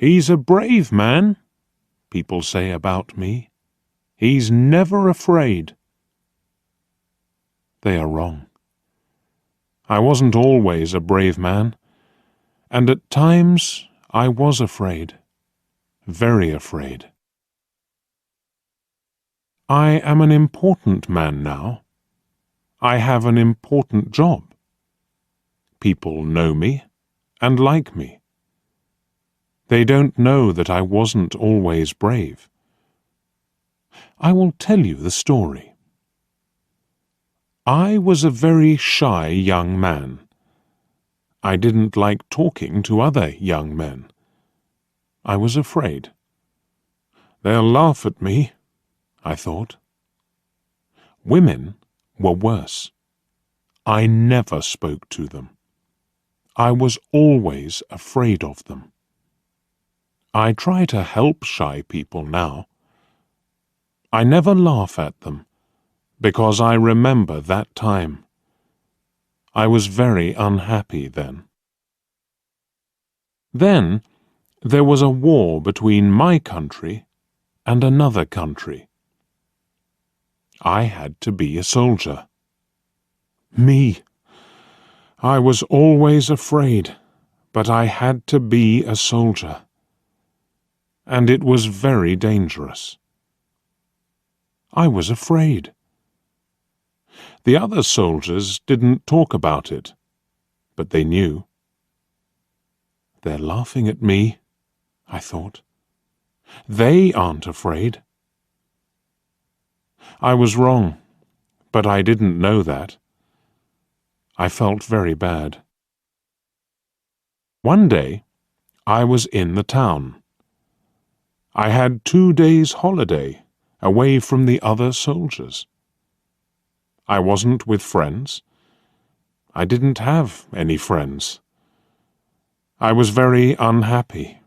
"He's a brave man," people say about me. "He's never afraid." They are wrong. I wasn't always a brave man, and at times I was afraid, very afraid. I am an important man now. I have an important job. People know me and like me. They don't know that I wasn't always brave. I will tell you the story. I was a very shy young man. I didn't like talking to other young men. I was afraid. They'll laugh at me, I thought. Women were worse. I never spoke to them. I was always afraid of them. I try to help shy people now. I never laugh at them, because I remember that time. I was very unhappy then. Then there was a war between my country and another country. I had to be a soldier. Me! I was always afraid, but I had to be a soldier. And it was very dangerous. I was afraid. The other soldiers didn't talk about it, but they knew. They're laughing at me, I thought. They aren't afraid. I was wrong, but I didn't know that. I felt very bad. One day, I was in the town. I had 2 days' holiday away from the other soldiers. I wasn't with friends. I didn't have any friends. I was very unhappy.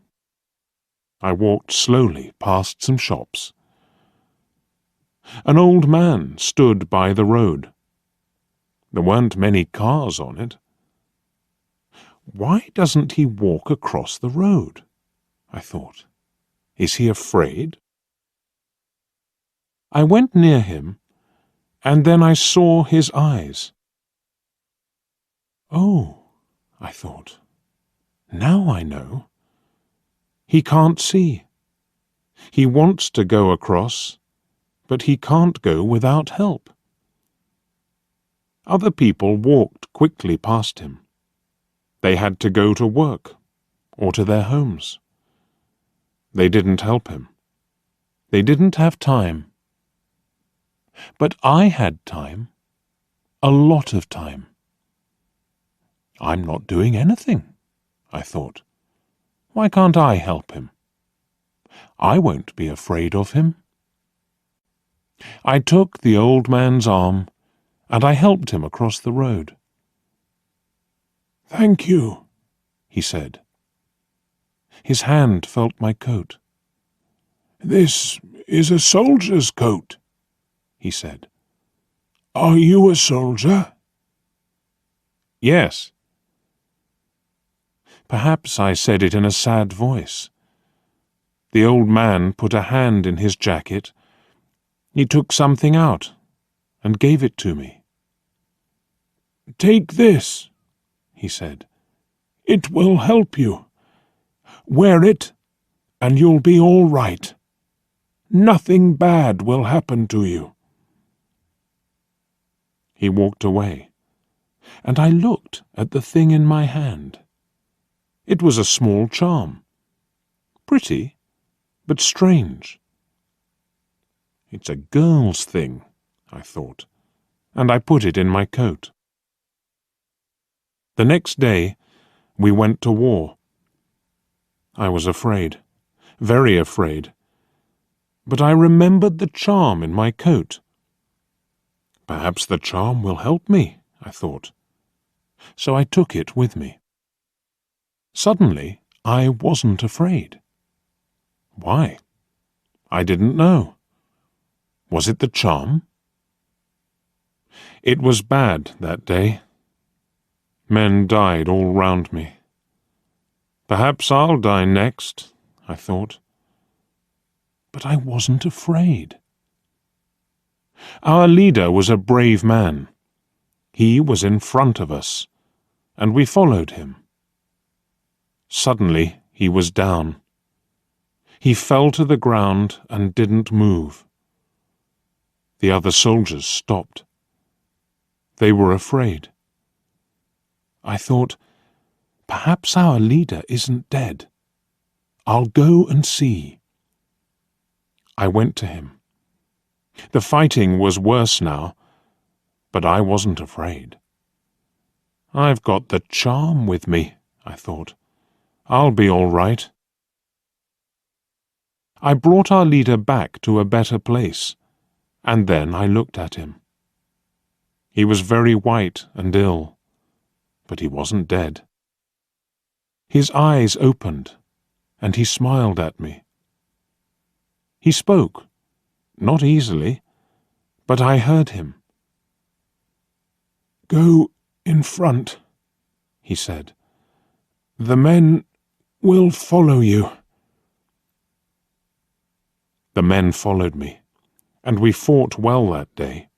I walked slowly past some shops. An old man stood by the road. There weren't many cars on it. Why doesn't he walk across the road? I thought. Is he afraid? I went near him, and then I saw his eyes. Oh, I thought, now I know. He can't see. He wants to go across, but he can't go without help. Other people walked quickly past him. They had to go to work or to their homes. They didn't help him. They didn't have time. But I had time, a lot of time. I'm not doing anything, I thought. Why can't I help him? I won't be afraid of him. I took the old man's arm, and I helped him across the road. "Thank you," he said. His hand felt my coat. "This is a soldier's coat," he said. "Are you a soldier?" "Yes." Perhaps I said it in a sad voice. The old man put a hand in his jacket. He took something out and gave it to me. "Take this," he said. "It will help you. Wear it, and you'll be all right. Nothing bad will happen to you." He walked away, and I looked at the thing in my hand. It was a small charm. Pretty, but strange. It's a girl's thing, I thought, and I put it in my coat. The next day, we went to war. I was afraid, very afraid, but I remembered the charm in my coat. Perhaps the charm will help me, I thought. So I took it with me. Suddenly, I wasn't afraid. Why? I didn't know. Was it the charm? It was bad that day. Men died all round me. Perhaps I'll die next, I thought. But I wasn't afraid. Our leader was a brave man. He was in front of us, and we followed him. Suddenly, he was down. He fell to the ground and didn't move. The other soldiers stopped. They were afraid. I thought, perhaps our leader isn't dead. I'll go and see. I went to him. The fighting was worse now, but I wasn't afraid. I've got the charm with me, I thought. I'll be all right. I brought our leader back to a better place, and then I looked at him. He was very white and ill, but he wasn't dead. His eyes opened, and he smiled at me. He spoke, not easily, but I heard him. "Go in front," he said. "The men will follow you." The men followed me, and we fought well that day.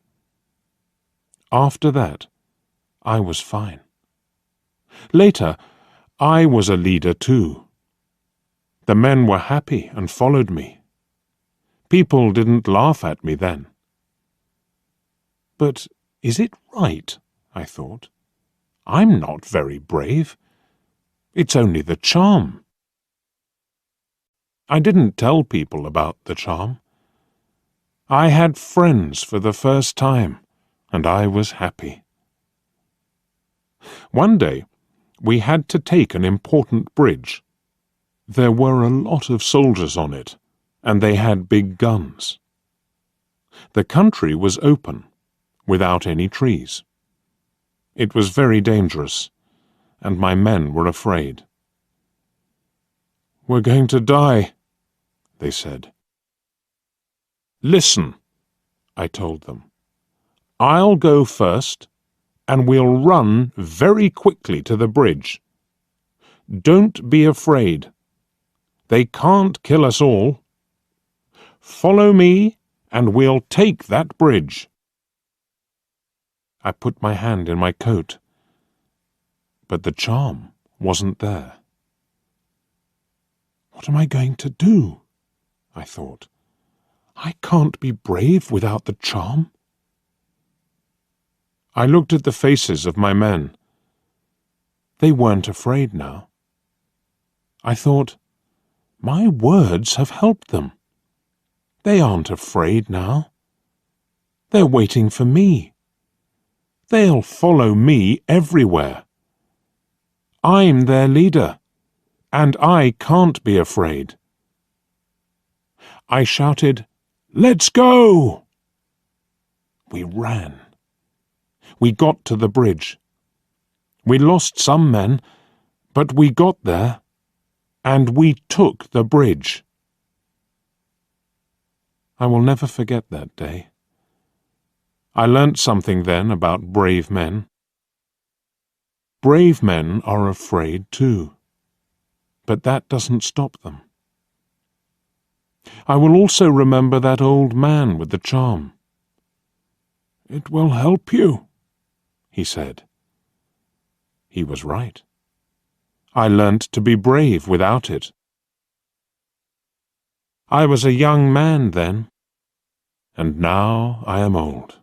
After that, I was fine. Later, I was a leader too. The men were happy and followed me. People didn't laugh at me then. But is it right? I thought. I'm not very brave. It's only the charm. I didn't tell people about the charm. I had friends for the first time, and I was happy. One day, we had to take an important bridge. There were a lot of soldiers on it, and they had big guns. The country was open, without any trees. It was very dangerous, and my men were afraid. "We're going to die," they said. "Listen," I told them. "I'll go first, and we'll run very quickly to the bridge. Don't be afraid. They can't kill us all. Follow me, and we'll take that bridge." I put my hand in my coat, but the charm wasn't there. What am I going to do? I thought. I can't be brave without the charm. I looked at the faces of my men. They weren't afraid now. I thought, my words have helped them. They aren't afraid now. They're waiting for me. They'll follow me everywhere. I'm their leader, and I can't be afraid. I shouted, "Let's go!" We ran. We got to the bridge. We lost some men, but we got there, and we took the bridge. I will never forget that day. I learnt something then about brave men. Brave men are afraid too, but that doesn't stop them. I will also remember that old man with the charm. "It will help you," he said. He was right. I learnt to be brave without it. I was a young man then, and now I am old.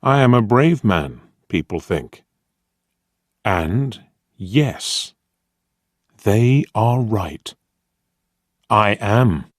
I am a brave man, people think. And, yes, they are right. I am.